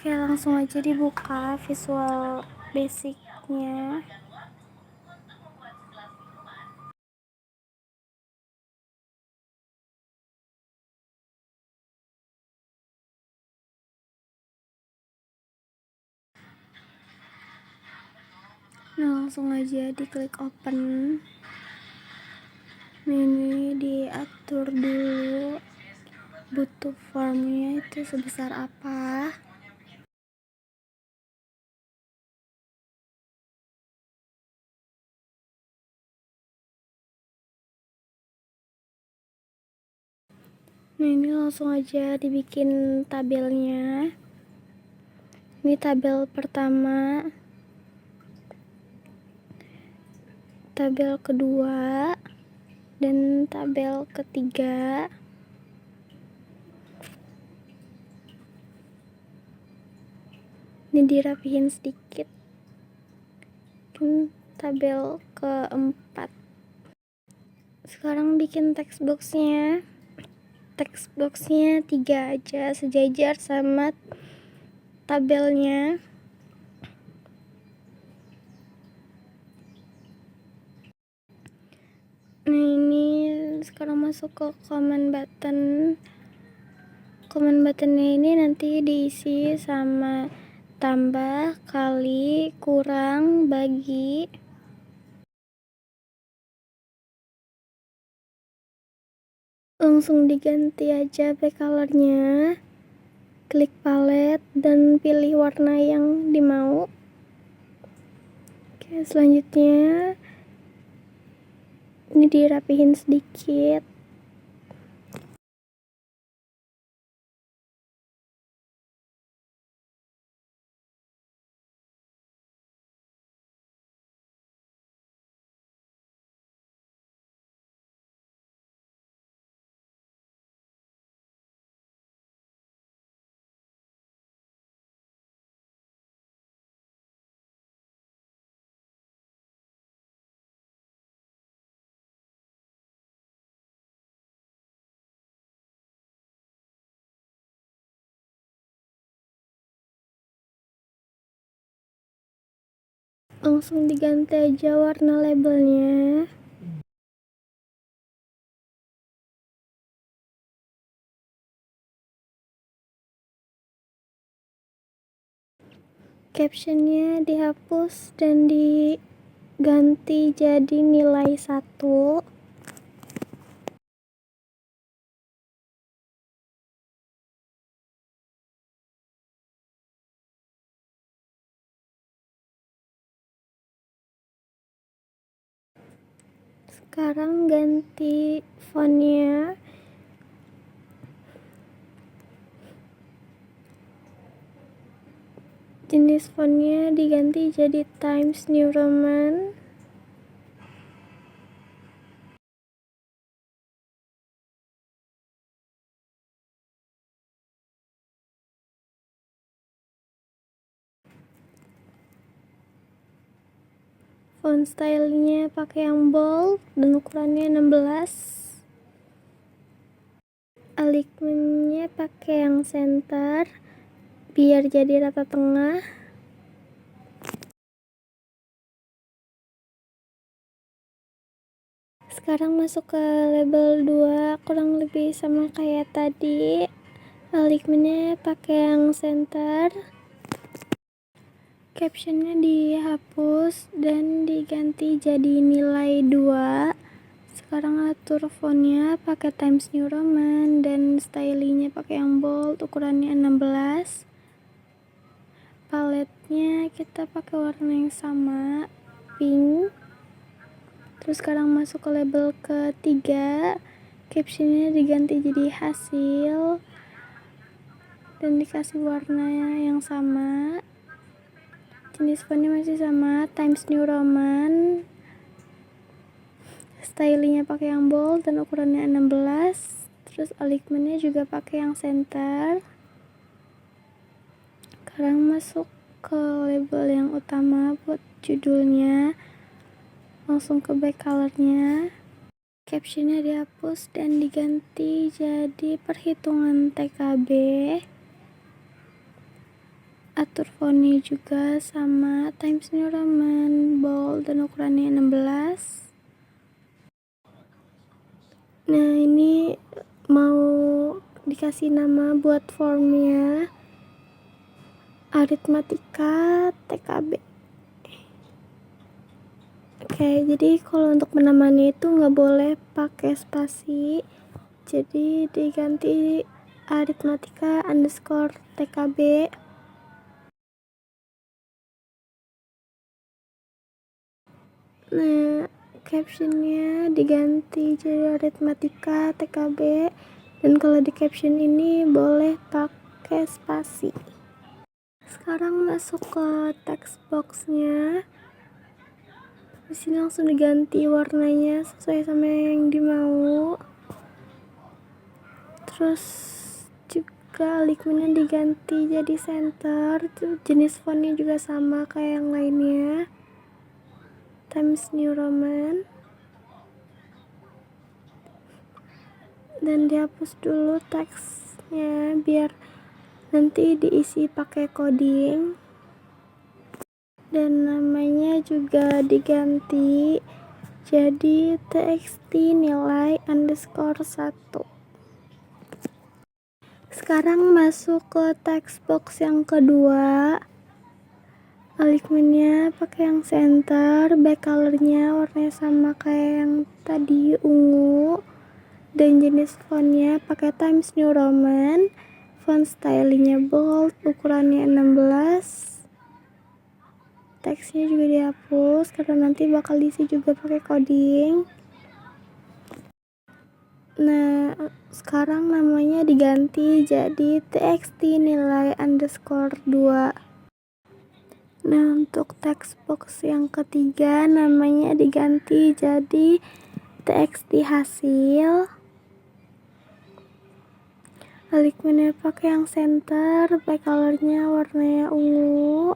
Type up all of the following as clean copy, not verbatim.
Oke, langsung aja dibuka visual basicnya. Nah, langsung aja diklik open. Nah, ini diatur dulu butuh formnya itu sebesar apa. Nah, ini langsung aja dibikin tabelnya. Ini tabel pertama, tabel kedua, dan tabel ketiga. Ini dirapihin sedikit. Tabel keempat. Sekarang bikin text boxnya 3 aja, sejajar sama tabelnya. Nah, ini sekarang masuk ke comment buttonnya. Ini nanti diisi sama tambah, kali, kurang, bagi. Langsung diganti aja backcolornya. Klik palette dan pilih warna yang dimau. Oke, selanjutnya ini dirapihin sedikit. Langsung diganti aja warna labelnya. Captionnya dihapus dan diganti jadi nilai 1. Sekarang ganti fontnya. Jenis fontnya diganti jadi Times New Roman. Font stylenya pakai yang bold dan ukurannya 16. Alignmentnya pakai yang center biar jadi rata tengah. Sekarang masuk ke label 2, kurang lebih sama kayak tadi. Alignmentnya pakai yang center. Captionnya dihapus dan diganti jadi nilai 2. Sekarang atur fontnya pakai Times New Roman dan stylingnya pakai yang bold, ukurannya 16. Paletnya kita pakai warna yang sama, pink. Terus sekarang masuk ke label ketiga. Captionnya diganti jadi hasil dan dikasih warna yang sama. Jenis fontnya masih sama, Times New Roman. Stylingnya pakai yang bold dan ukurannya 16. Terus alignmentnya juga pakai yang center. Sekarang masuk ke label yang utama buat judulnya. Langsung ke back colornya. Captionnya dihapus dan diganti jadi perhitungan TKB. atur fontnya juga sama Times New Roman, bold, dan ukurannya 16. Nah, ini mau dikasih nama buat formnya aritmatika TKB. Oke, jadi kalau untuk menamanya itu nggak boleh pakai spasi, jadi diganti aritmatika underscore TKB. Nah, captionnya diganti jadi aritmatika TKB, dan kalau di caption ini boleh pakai spasi. Sekarang masuk ke text boxnya. Di sini langsung diganti warnanya sesuai sama yang dimau. Terus juga alignmentnya diganti jadi center. Jenis fontnya juga sama kayak yang lainnya, Times New Roman. Dan dihapus dulu teksnya biar nanti diisi pakai coding. Dan namanya juga diganti jadi txt nilai underscore 1. Sekarang masuk ke text box yang kedua. Alignmentnya pakai yang center, back colornya warnanya sama kayak yang tadi, ungu, dan jenis fontnya pakai Times New Roman. Font stylingnya bold, ukurannya 16. Teksnya juga dihapus karena nanti bakal diisi juga pakai coding. Nah, sekarang namanya diganti jadi txt nilai underscore 2. Nah, untuk text box yang ketiga namanya diganti jadi txt hasil. Alignmentnya pakai yang center, back colornya warnanya ungu,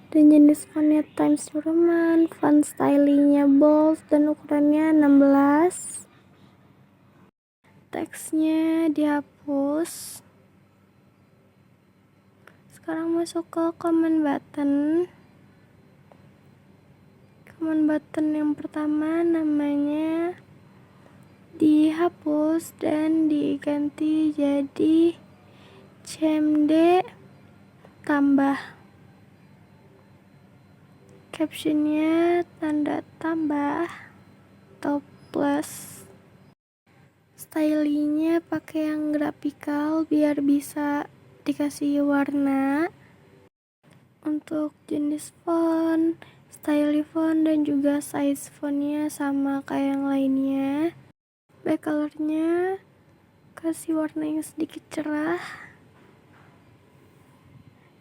dan jenis fontnya Times New Roman. Font stylingnya bold dan ukurannya 16. Teksnya dihapus. Sekarang masuk ke comment button. Comment button yang pertama namanya dihapus dan diganti jadi CMD tambah. Captionnya tanda tambah atau plus. Stylingnya pakai yang graphical biar bisa dikasih warna. Untuk jenis font, style font, dan juga size fontnya sama kayak yang lainnya. Back colornya kasih warna yang sedikit cerah,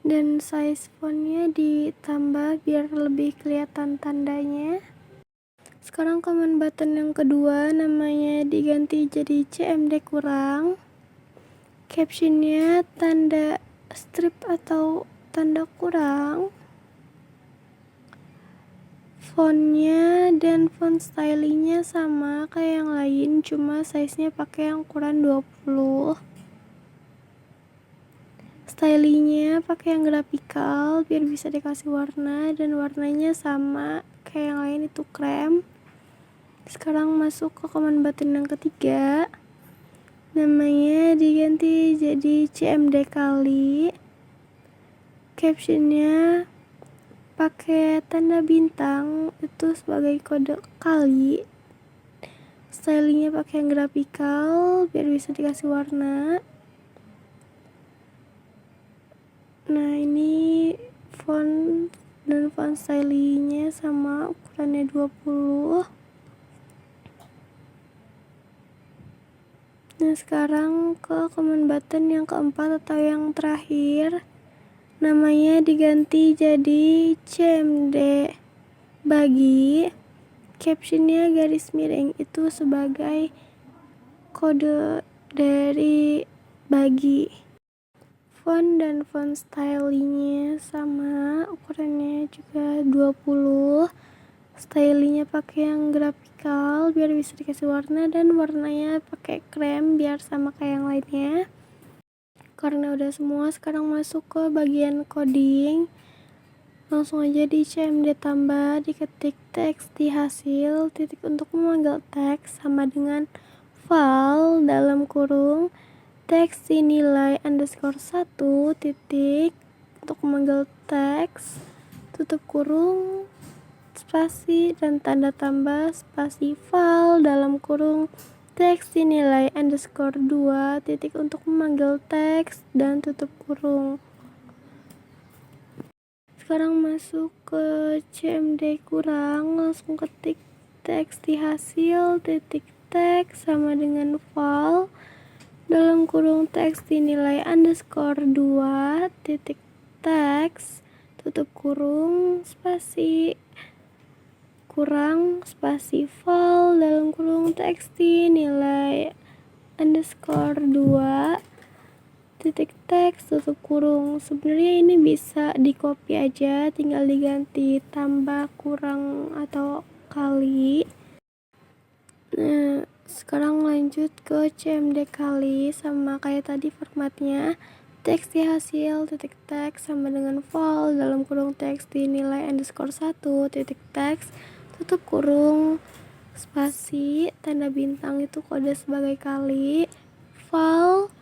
dan size fontnya ditambah biar lebih kelihatan tandanya. Sekarang comment button yang kedua namanya diganti jadi CMD kurang. Captionnya tanda strip atau tanda kurang. Fontnya dan font stylingnya sama kayak yang lain, cuma size-nya pakai yang ukuran 20. Stylingnya pakai yang graphical biar bisa dikasih warna, dan warnanya sama kayak yang lain, itu krem. Sekarang masuk ke comment button yang ketiga. Namanya diganti jadi CMD kali. Captionnya pakai tanda bintang itu sebagai kode kali. Stylingnya pakai yang graphical biar bisa dikasih warna. Nah, ini font dan font stylingnya sama, ukurannya 20. Nah, sekarang ke comment button yang keempat atau yang terakhir. Namanya diganti jadi CMD bagi. Captionnya garis miring itu sebagai kode dari bagi. Font dan font stylingnya sama, ukurannya juga 20. Stylingnya pakai yang graphical biar bisa dikasih warna, dan warnanya pakai krem biar sama kayak yang lainnya. Karena udah semua, sekarang masuk ke bagian coding. Langsung aja di CMD tambah, diketik teks di hasil, titik untuk memanggil teks sama dengan file dalam kurung teks dinilai underscore 1 titik untuk memanggil teks, tutup kurung, spasi dan tanda tambah spasi file dalam kurung teks dinilai underscore 2 titik untuk memanggil teks dan tutup kurung. Sekarang masuk ke CMD kurang, langsung ketik teks di hasil titik teks sama dengan file dalam kurung teks dinilai underscore 2 titik teks tutup kurung spasi kurang spasi file dalam kurung teks dinilai underscore 2 titik teks tutup kurung. Sebenarnya ini bisa di copy aja, tinggal diganti tambah kurang atau kali. Nah, sekarang lanjut ke CMD kali, sama kayak tadi formatnya, teks di hasil titik teks sama dengan file dalam kurung teks dinilai underscore 1 titik teks tutup kurung spasi tanda bintang itu kode sebagai kali, file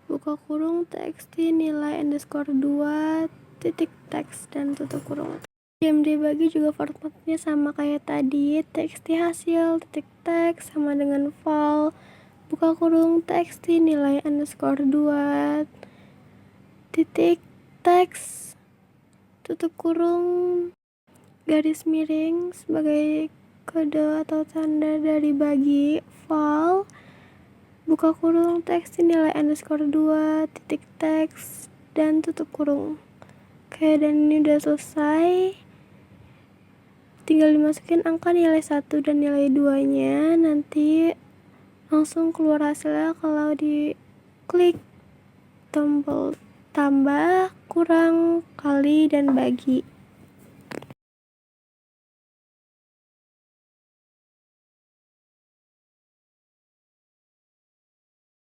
buka kurung teks dinilai underscore 2 titik teks dan tutup kurung. CMD bagi juga formatnya sama kayak tadi, teks di hasil titik teks sama dengan file buka kurung teks dinilai underscore 2 titik teks tutup kurung garis miring sebagai kode atau tanda dari bagi file buka kurung teks dinilai underscore 2 titik teks dan tutup kurung. Oke, dan ini udah selesai, tinggal dimasukin angka nilai 1 dan nilai 2 nya, nanti langsung keluar hasilnya kalau di klik tombol tambah, kurang, kali, dan bagi.